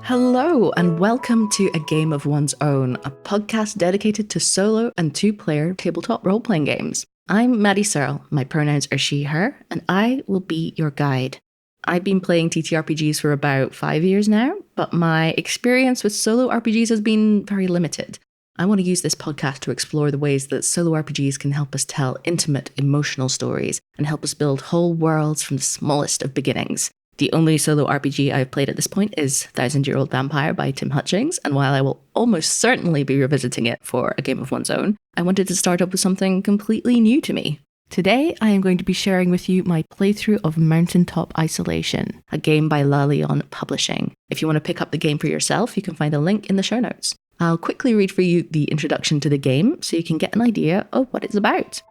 Hello, and welcome to A Game of One's Own, a podcast dedicated to solo and two-player tabletop role-playing games. I'm Maddy Searle, my pronouns are she, her, and I will be your guide. I've been playing TTRPGs for about 5 years now, but my experience with solo RPGs has been very limited. I want to use this podcast to explore the ways that solo RPGs can help us tell intimate, emotional stories and help us build whole worlds from the smallest of beginnings. The only solo RPG I've played at this point is 1000-Year-Old Vampire by Tim Hutchings, and while I will almost certainly be revisiting it for A Game of One's Own, I wanted to start up with something completely new to me. Today, I am going to be sharing with you my playthrough of Mountaintop Isolation, a game by Lionne Publishing. If you want to pick up the game for yourself, you can find a link in the show notes. I'll quickly read for you the introduction to the game so you can get an idea of what it's about.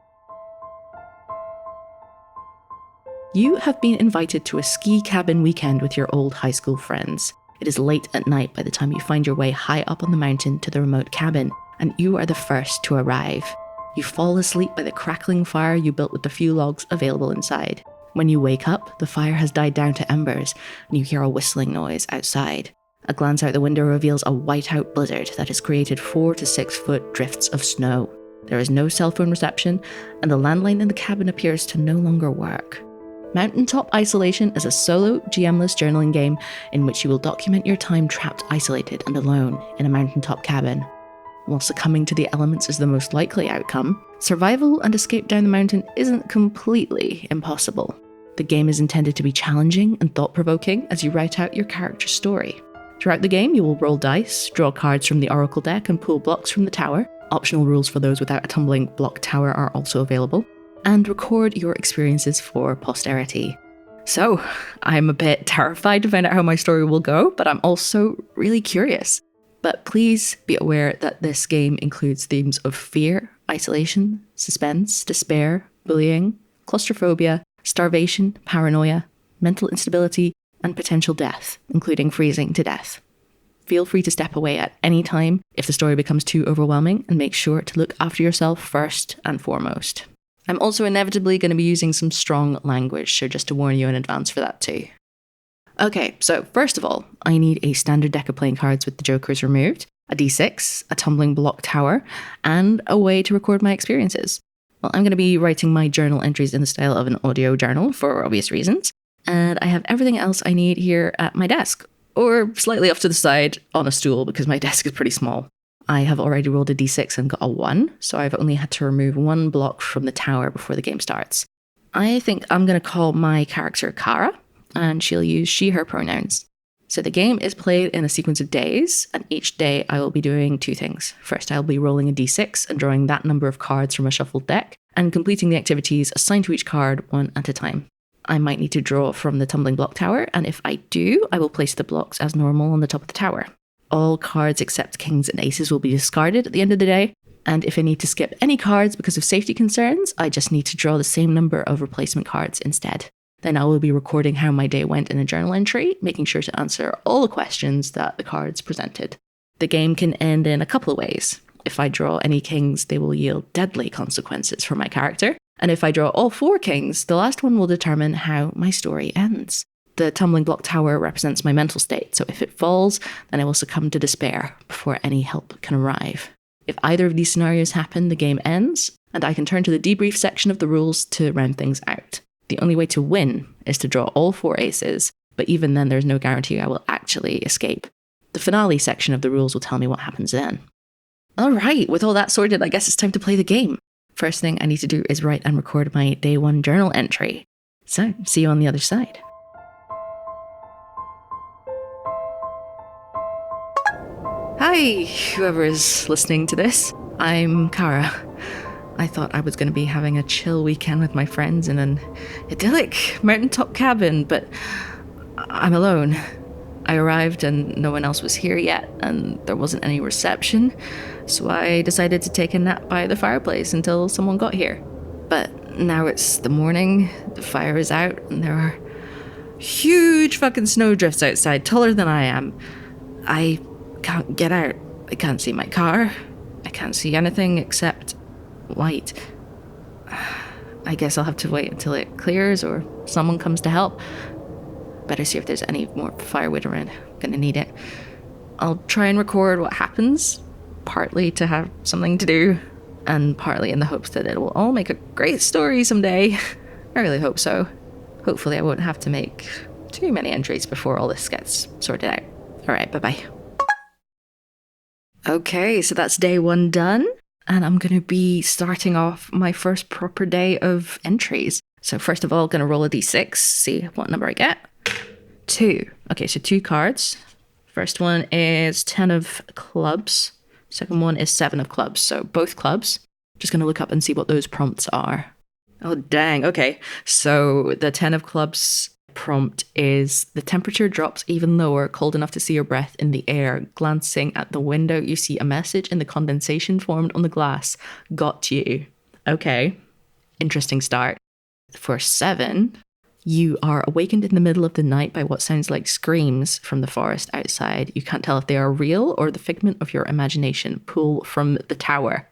You have been invited to a ski cabin weekend with your old high school friends. It is late at night by the time you find your way high up on the mountain to the remote cabin, and you are the first to arrive. You fall asleep by the crackling fire you built with the few logs available inside. When you wake up, the fire has died down to embers, and you hear a whistling noise outside. A glance out the window reveals a whiteout blizzard that has created 4 to 6 foot drifts of snow. There is no cell phone reception, and the landline in the cabin appears to no longer work. Mountaintop Isolation is a solo, GM-less journaling game in which you will document your time trapped, isolated, and alone in a mountaintop cabin. While succumbing to the elements is the most likely outcome, survival and escape down the mountain isn't completely impossible. The game is intended to be challenging and thought-provoking as you write out your character's story. Throughout the game, you will roll dice, draw cards from the Oracle deck, and pull blocks from the tower. Optional rules for those without a tumbling block tower are also available. And record your experiences for posterity. So, I'm a bit terrified to find out how my story will go, but I'm also really curious. But please be aware that this game includes themes of fear, isolation, suspense, despair, bullying, claustrophobia, starvation, paranoia, mental instability, and potential death, including freezing to death. Feel free to step away at any time if the story becomes too overwhelming, and make sure to look after yourself first and foremost. I'm also inevitably going to be using some strong language, so just to warn you in advance for that too. Okay, so first of all, I need a standard deck of playing cards with the jokers removed, a d6, a tumbling block tower, and a way to record my experiences. Well, I'm going to be writing my journal entries in the style of an audio journal for obvious reasons, and I have everything else I need here at my desk, or slightly off to the side on a stool because my desk is pretty small. I have already rolled a d6 and got a 1, so I've only had to remove 1 block from the tower before the game starts. I think I'm going to call my character Cara, and she'll use she, her pronouns. So the game is played in a sequence of days, and each day I will be doing 2 things. First, I'll be rolling a d6 and drawing that number of cards from a shuffled deck, and completing the activities assigned to each card one at a time. I might need to draw from the tumbling block tower, and if I do, I will place the blocks as normal on the top of the tower. All cards except kings and aces will be discarded at the end of the day, and if I need to skip any cards because of safety concerns, I just need to draw the same number of replacement cards instead. Then I will be recording how my day went in a journal entry, making sure to answer all the questions that the cards presented. The game can end in a couple of ways. If I draw any kings, they will yield deadly consequences for my character, and if I draw all 4 kings, the last one will determine how my story ends. The tumbling block tower represents my mental state, so if it falls, then I will succumb to despair before any help can arrive. If either of these scenarios happen, the game ends, and I can turn to the debrief section of the rules to round things out. The only way to win is to draw all 4 aces, but even then there's no guarantee I will actually escape. The finale section of the rules will tell me what happens then. Alright, with all that sorted, I guess it's time to play the game. First thing I need to do is write and record my day 1 journal entry. So, see you on the other side. Hi, whoever is listening to this. I'm Cara. I thought I was going to be having a chill weekend with my friends in an idyllic mountaintop cabin, but I'm alone. I arrived and no one else was here yet, and there wasn't any reception, so I decided to take a nap by the fireplace until someone got here. But now it's the morning, the fire is out, and there are huge fucking snowdrifts outside, taller than I am. I can't get out. I can't see my car. I can't see anything except light. I guess I'll have to wait until it clears or someone comes to help. Better see if there's any more firewood around. Gonna need it. I'll try and record what happens, partly to have something to do, and partly in the hopes that it will all make a great story someday. I really hope so. Hopefully I won't have to make too many entries before all this gets sorted out. Alright, bye-bye. Okay, so that's day 1 done, and I'm going to be starting off my first proper day of entries. So first of all, going to roll a d6, see what number I get. 2. Okay, so 2 cards. First one is 10 of clubs. Second one is 7 of clubs. So both clubs. Just going to look up and see what those prompts are. Oh, dang. Okay. So the 10 of clubs prompt is: the temperature drops even lower, cold enough to see your breath in the air. Glancing at the window, you see a message in the condensation formed on the glass. Got you. Okay. Interesting start. For 7, you are awakened in the middle of the night by what sounds like screams from the forest outside. You can't tell if they are real or the figment of your imagination. Pull from the tower.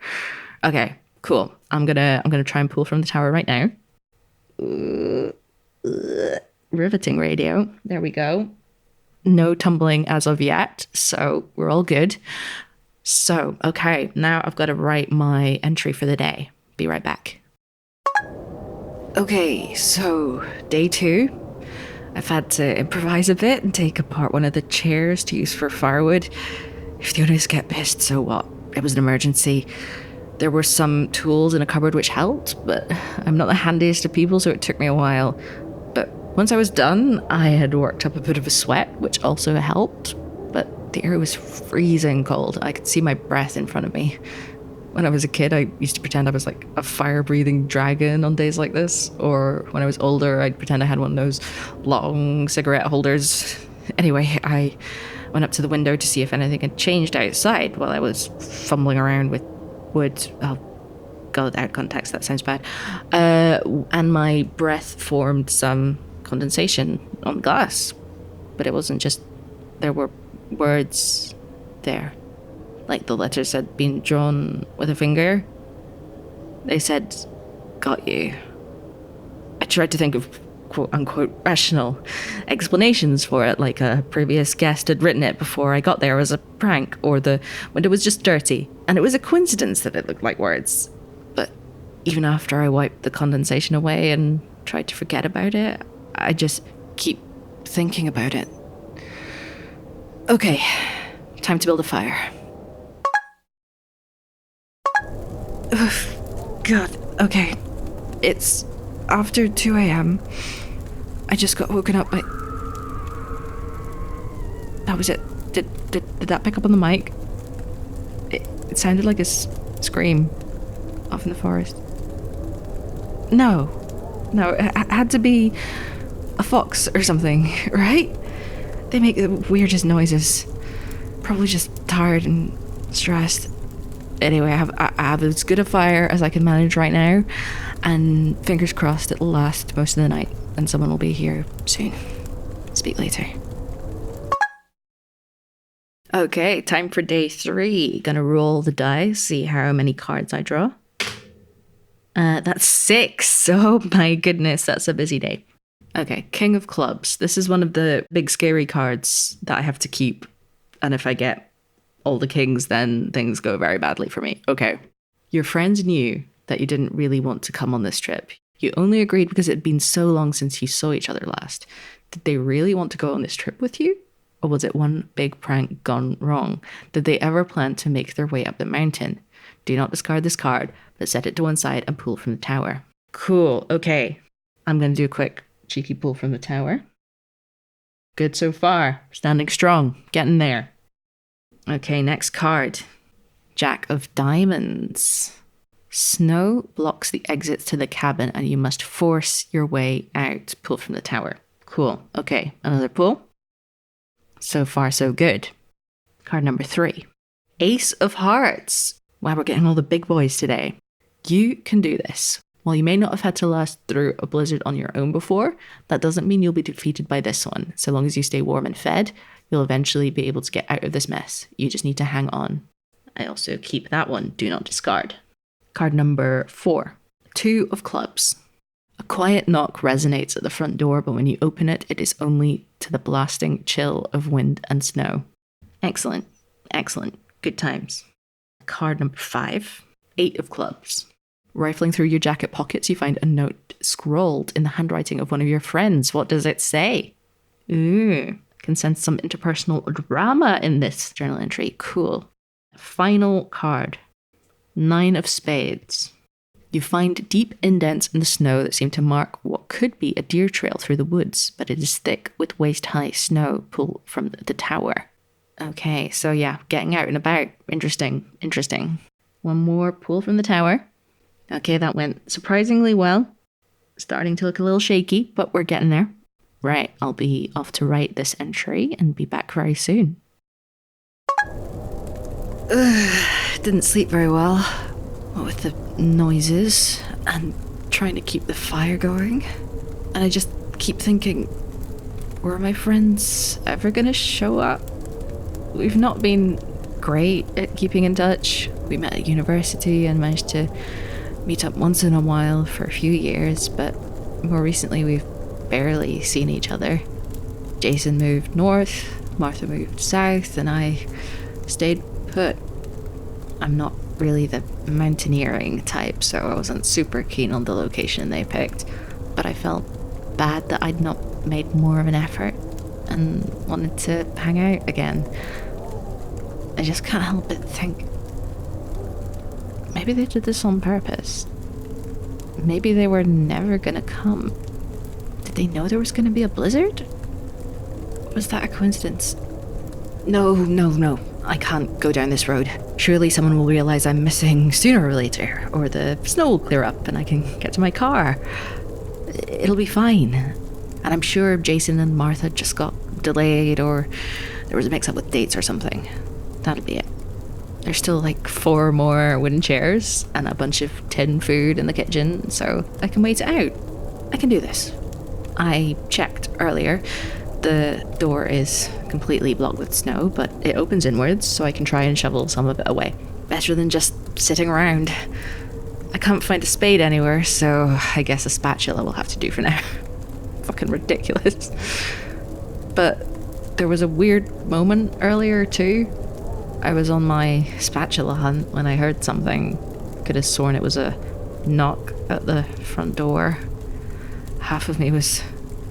Okay, cool. I'm gonna try and pull from the tower right now. Riveting radio. There we go. No tumbling as of yet, so we're all good. So, okay, now I've got to write my entry for the day. Be right back. Okay, so day 2. I've had to improvise a bit and take apart one of the chairs to use for firewood. If the owners get pissed, so what? It was an emergency. There were some tools in a cupboard which helped, but I'm not the handiest of people, so it took me a while. But once I was done, I had worked up a bit of a sweat, which also helped. But the air was freezing cold. I could see my breath in front of me. When I was a kid, I used to pretend I was like a fire-breathing dragon on days like this. Or when I was older, I'd pretend I had one of those long cigarette holders. Anyway, I went up to the window to see if anything had changed outside while I was fumbling around with wood. Oh, God, out of context, that sounds bad. And my breath formed some condensation on the glass. But it wasn't just... There were words there. Like the letters had been drawn with a finger. They said, got you. I tried to think of quote-unquote rational explanations for it, like a previous guest had written it before I got there as a prank, or the window was just dirty, and it was a coincidence that it looked like words. But even after I wiped the condensation away and tried to forget about it, I just keep thinking about it. Okay, time to build a fire. God, okay. It's after 2 a.m. I just got woken up by... That was it. Did that pick up on the mic? It sounded like a scream off in the forest. No, it had to be a fox or something, right? They make the weirdest noises. Probably just tired and stressed. Anyway, I have as good a fire as I can manage right now, and fingers crossed it'll last most of the night, and someone will be here soon. Speak later. Okay, time for day 3. Gonna roll the dice, see how many cards I draw. That's 6. Oh my goodness, that's a busy day. Okay, King of Clubs. This is one of the big scary cards that I have to keep, and if I get all the kings, then things go very badly for me. Okay. Your friends knew that you didn't really want to come on this trip. You only agreed because it had been so long since you saw each other last. Did they really want to go on this trip with you? Or was it one big prank gone wrong? Did they ever plan to make their way up the mountain? Do not discard this card, but set it to one side and pull from the tower. Cool. Okay. I'm going to do a quick cheeky pull from the tower. Good so far. Standing strong. Getting there. Okay, next card. Jack of Diamonds. Snow blocks the exits to the cabin and you must force your way out. Pull from the tower. Cool. Okay, another pull. So far, so good. Card number 3. Ace of Hearts. Wow, we're getting all the big boys today. You can do this. While you may not have had to last through a blizzard on your own before, that doesn't mean you'll be defeated by this one. So long as you stay warm and fed, you'll eventually be able to get out of this mess. You just need to hang on. I also keep that one. Do not discard. Card number 4. 2 of Clubs. A quiet knock resonates at the front door, but when you open it, it is only to the blasting chill of wind and snow. Excellent. Excellent. Good times. Card number 5. 8 of clubs. Rifling through your jacket pockets, you find a note scrawled in the handwriting of one of your friends. What does it say? Ooh, can sense some interpersonal drama in this journal entry. Cool. Final card. 9 of spades. You find deep indents in the snow that seem to mark what could be a deer trail through the woods, but it is thick with waist-high snow pulled from the tower. Okay, so yeah, getting out and about. Interesting. One more pull from the tower. Okay, that went surprisingly well. Starting to look a little shaky, but we're getting there. Right, I'll be off to write this entry and be back very soon. Didn't sleep very well. What with the noises and trying to keep the fire going. And I just keep thinking, were my friends ever gonna show up? We've not been great at keeping in touch. We met at university and managed to meet up once in a while for a few years, but more recently we've barely seen each other. Jason moved north, Martha moved south, and I stayed put. I'm not really the mountaineering type, so I wasn't super keen on the location they picked, but I felt bad that I'd not made more of an effort and wanted to hang out again. I just can't help but think, maybe they did this on purpose. Maybe they were never gonna come. Did they know there was gonna be a blizzard? Was that a coincidence? No. I can't go down this road. Surely someone will realize I'm missing sooner or later, or the snow will clear up and I can get to my car. It'll be fine. And I'm sure Jason and Martha just got delayed, or there was a mix-up with dates or something. That'll be it. There's still like 4 more wooden chairs and a bunch of tin food in the kitchen, so I can wait it out. I can do this. I checked earlier. The door is completely blocked with snow, but it opens inwards, so I can try and shovel some of it away. Better than just sitting around. I can't find a spade anywhere, so I guess a spatula will have to do for now. Fucking ridiculous. But there was a weird moment earlier too. I was on my spatula hunt when I heard something. Could have sworn it was a knock at the front door. Half of me was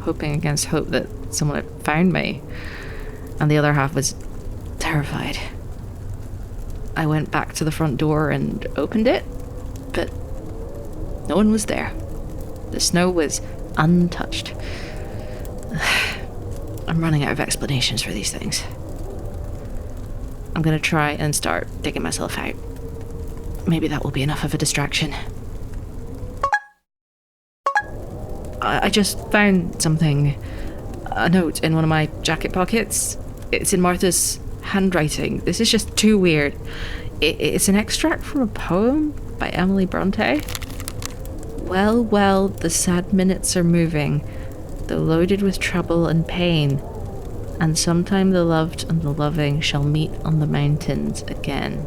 hoping against hope that someone had found me, and the other half was terrified. I went back to the front door and opened it, but no one was there. The snow was untouched. I'm running out of explanations for these things. I'm gonna try and start digging myself out. Maybe that will be enough of a distraction. I just found something. A note in one of my jacket pockets. It's in Martha's handwriting. This is just too weird. It's an extract from a poem by Emily Bronte. Well, the sad minutes are moving, though loaded with trouble and pain, and sometime the loved and the loving shall meet on the mountains again.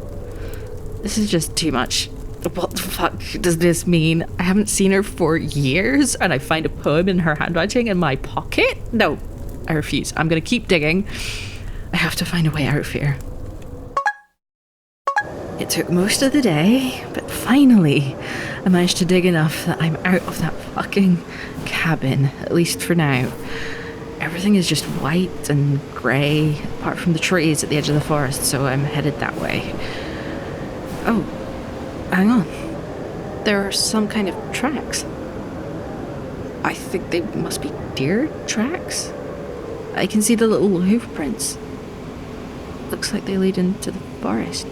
This is just too much. What the fuck does this mean? I haven't seen her for years, and I find a poem in her handwriting in my pocket? No, I refuse. I'm gonna keep digging. I have to find a way out of here. It took most of the day, but finally I managed to dig enough that I'm out of that fucking cabin, at least for now. Everything is just white and grey, apart from the trees at the edge of the forest, so I'm headed that way. Oh, hang on. There are some kind of tracks. I think they must be deer tracks. I can see the little hoof prints. Looks like they lead into the forest.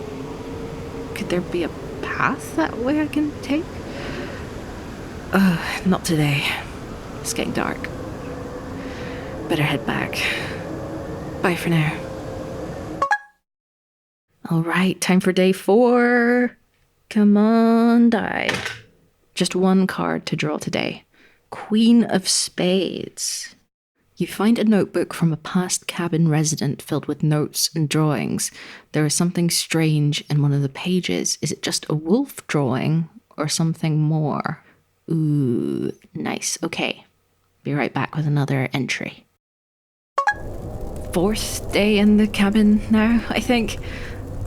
Could there be a path that way I can take? Not today. It's getting dark. Better head back. Bye for now. Alright, time for day 4. Come on, die. Just one card to draw today. Queen of Spades. You find a notebook from a past cabin resident filled with notes and drawings. There is something strange in one of the pages. Is it just a wolf drawing or something more? Ooh, nice. Okay. Be right back with another entry. 4th day in the cabin now, I think.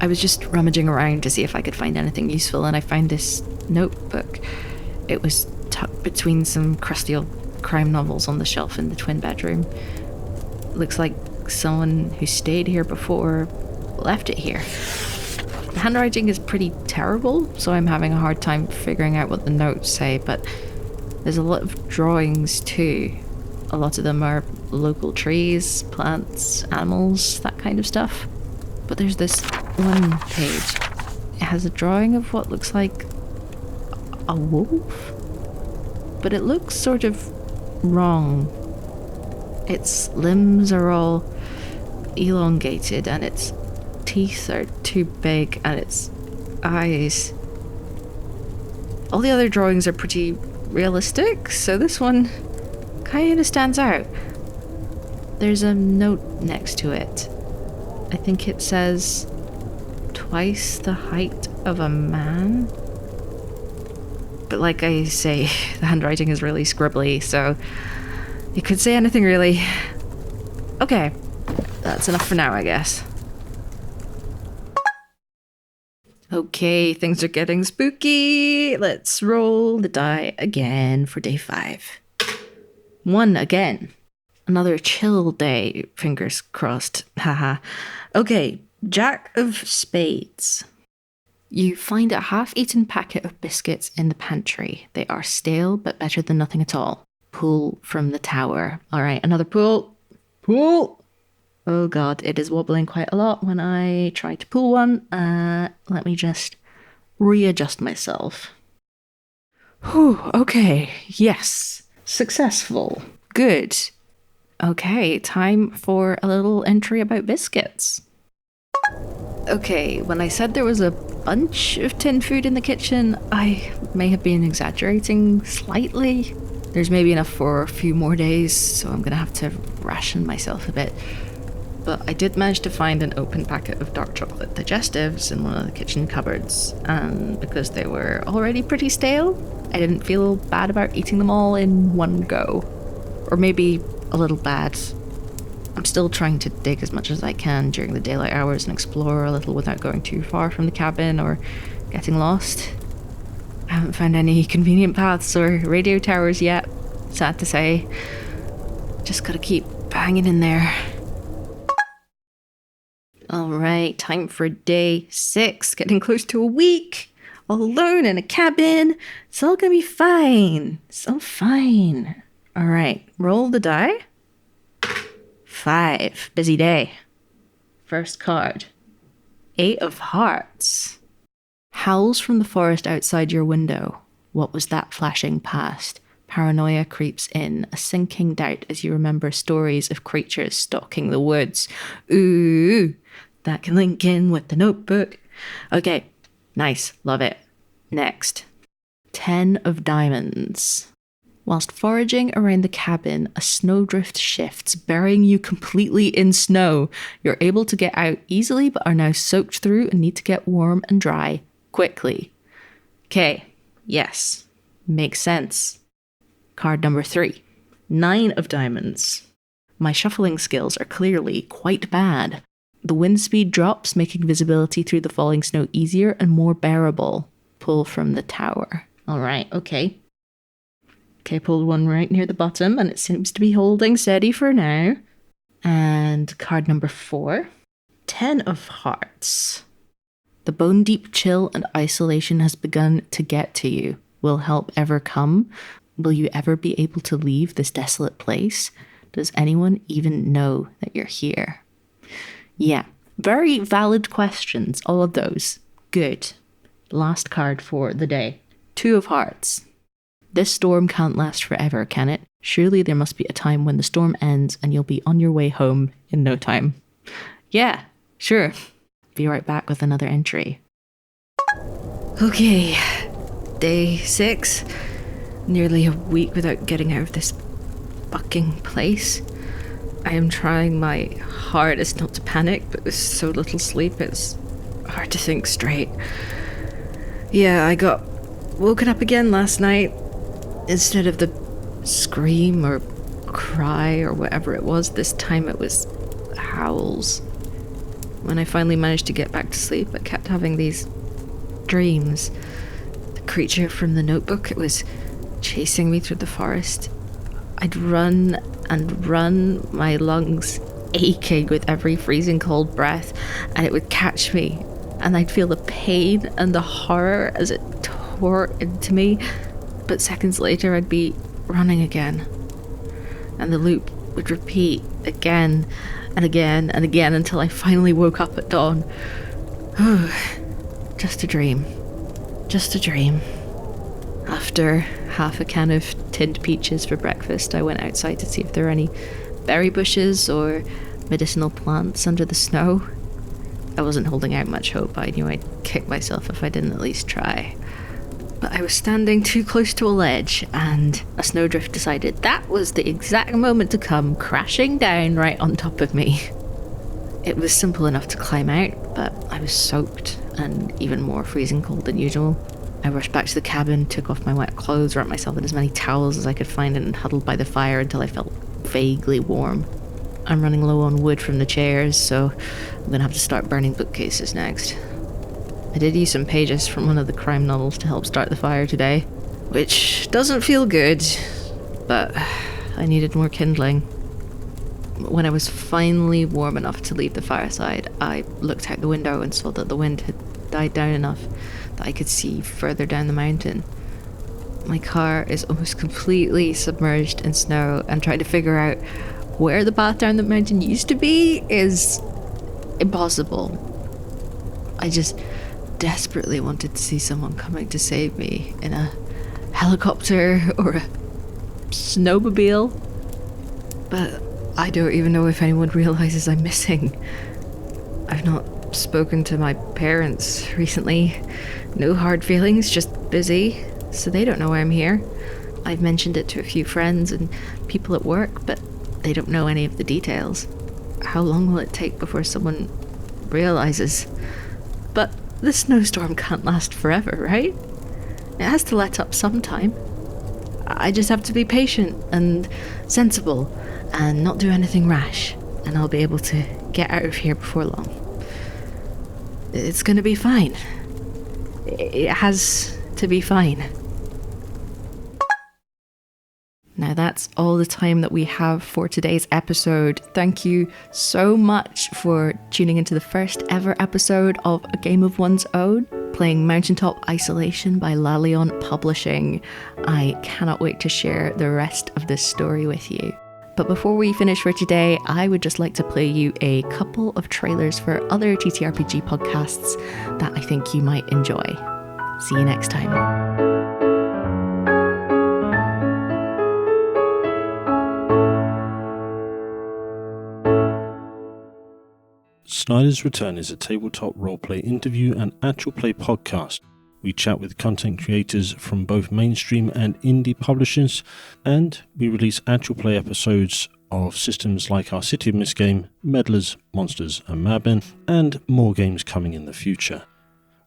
I was just rummaging around to see if I could find anything useful, and I found this notebook. It was tucked between some crusty old crime novels on the shelf in the twin bedroom. Looks like someone who stayed here before left it here. The handwriting is pretty terrible, so I'm having a hard time figuring out what the notes say, but there's a lot of drawings too. A lot of them are local trees, plants, animals, that kind of stuff. But there's this one page. It has a drawing of what looks like a wolf, but it looks sort of wrong. Its limbs are all elongated and its teeth are too big and its eyes... All the other drawings are pretty realistic, so this one kind of stands out. There's a note next to it. I think it says, twice the height of a man. But like I say, the handwriting is really scribbly, so you could say anything really. Okay, that's enough for now, I guess. Okay, things are getting spooky. Let's roll the die again for day 5. 1 again. Another chill day, fingers crossed. Haha. Okay, Jack of Spades. You find a half-eaten packet of biscuits in the pantry. They are stale, but better than nothing at all. Pull from the tower. All right, another pull. Pull! Oh god, it is wobbling quite a lot when I try to pull one. Let me just readjust myself. Whew, okay, yes. Successful. Good. Okay, time for a little entry about biscuits. Okay, when I said there was a bunch of tin food in the kitchen, I may have been exaggerating slightly. There's maybe enough for a few more days, so I'm gonna have to ration myself a bit. But I did manage to find an open packet of dark chocolate digestives in one of the kitchen cupboards, and because they were already pretty stale, I didn't feel bad about eating them all in one go. Or maybe a little bad. I'm still trying to dig as much as I can during the daylight hours and explore a little without going too far from the cabin or getting lost. I haven't found any convenient paths or radio towers yet, sad to say. Just gotta keep hanging in there. Alright, time for day 6, getting close to a week. All alone in a cabin. It's all gonna be fine. It's all fine. Alright, roll the die. 5, busy day. First card. 8 of Hearts. Howls from the forest outside your window. What was that flashing past? Paranoia creeps in, a sinking doubt as you remember stories of creatures stalking the woods. Ooh, that can link in with the notebook. Okay, nice, love it. Next. 10 of Diamonds. Whilst foraging around the cabin, a snowdrift shifts, burying you completely in snow. You're able to get out easily, but are now soaked through and need to get warm and dry quickly. Okay, yes, makes sense. Card number 3. 9 of Diamonds. My shuffling skills are clearly quite bad. The wind speed drops, making visibility through the falling snow easier and more bearable. Pull from the tower. All right, okay. Okay, pulled one right near the bottom, and it seems to be holding steady for now. And card number 4. 10 of Hearts. The bone-deep chill and isolation has begun to get to you. Will help ever come? Will you ever be able to leave this desolate place? Does anyone even know that you're here? Yeah, very valid questions, all of those. Good. Last card for the day. 2 of Hearts. This storm can't last forever, can it? Surely there must be a time when the storm ends and you'll be on your way home in no time. Yeah, sure. Be right back with another entry. Okay, day 6. Nearly a week without getting out of this fucking place. I am trying my hardest not to panic, but with so little sleep, it's hard to think straight. Yeah, I got woken up again last night. instead of the scream or cry or whatever it was, this time it was howls. When I finally managed to get back to sleep, I kept having these dreams. The creature from the notebook, it was chasing me through the forest. I'd run and run, my lungs aching with every freezing cold breath, and it would catch me, and I'd feel the pain and the horror as it tore into me. But seconds later, I'd be running again, and the loop would repeat again and again and again until I finally woke up at dawn. Just a dream. Just a dream. After half a can of tinned peaches for breakfast, I went outside to see if there were any berry bushes or medicinal plants under the snow. I wasn't holding out much hope. I knew I'd kick myself if I didn't at least try. But I was standing too close to a ledge, and a snowdrift decided that was the exact moment to come crashing down right on top of me. It was simple enough to climb out, but I was soaked and even more freezing cold than usual. I rushed back to the cabin, took off my wet clothes, wrapped myself in as many towels as I could find, and huddled by the fire until I felt vaguely warm. I'm running low on wood from the chairs, so I'm going to have to start burning bookcases next. I did use some pages from one of the crime novels to help start the fire today, which doesn't feel good, but I needed more kindling. When I was finally warm enough to leave the fireside, I looked out the window and saw that the wind had died down enough that I could see further down the mountain. My car is almost completely submerged in snow, and trying to figure out where the path down the mountain used to be is impossible. I just desperately wanted to see someone coming to save me in a helicopter or a snowmobile, but I don't even know if anyone realizes I'm missing. I've not spoken to my parents recently. No hard feelings, just busy, so they don't know I'm here. I've mentioned it to a few friends and people at work, but they don't know any of the details. How long will it take before someone realizes? But the snowstorm can't last forever, right? It has to let up sometime. I just have to be patient and sensible and not do anything rash, and I'll be able to get out of here before long. It's gonna be fine. It has to be fine. Now that's all the time that we have for today's episode. Thank you so much for tuning into the first ever episode of A Game of One's Own, playing Mountaintop Isolation by Lionne Publishing. I cannot wait to share the rest of this story with you. But before we finish for today, I would just like to play you a couple of trailers for other TTRPG podcasts that I think you might enjoy. See you next time. Snyder's Return is a tabletop roleplay interview and actual play podcast. We chat with content creators from both mainstream and indie publishers, and we release actual play episodes of systems like our City of Mist game, Meddlers, Monsters and Madmen, and more games coming in the future.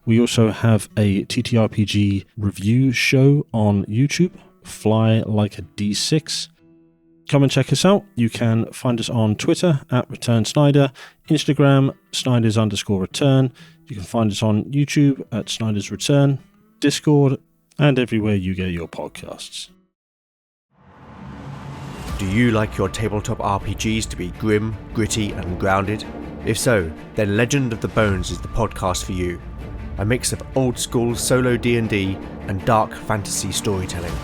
We also have a TTRPG review show on YouTube, Fly Like a D6. Come and check us out. You can find us on Twitter at Return Snyder, Instagram Snyders_return. You can find us on YouTube at Snyder's Return, Discord, and everywhere you get your podcasts. Do you like your tabletop RPGs to be grim, gritty, and grounded? If so, then Legend of the Bones is the podcast for you. A mix of old school solo D&D and dark fantasy storytelling.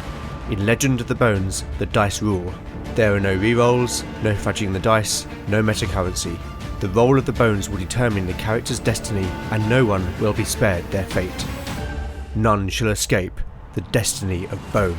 In Legend of the Bones, the dice rule. There are no rerolls, no fudging the dice, no metacurrency. The roll of the bones will determine the character's destiny, and no one will be spared their fate. None shall escape the destiny of Bone.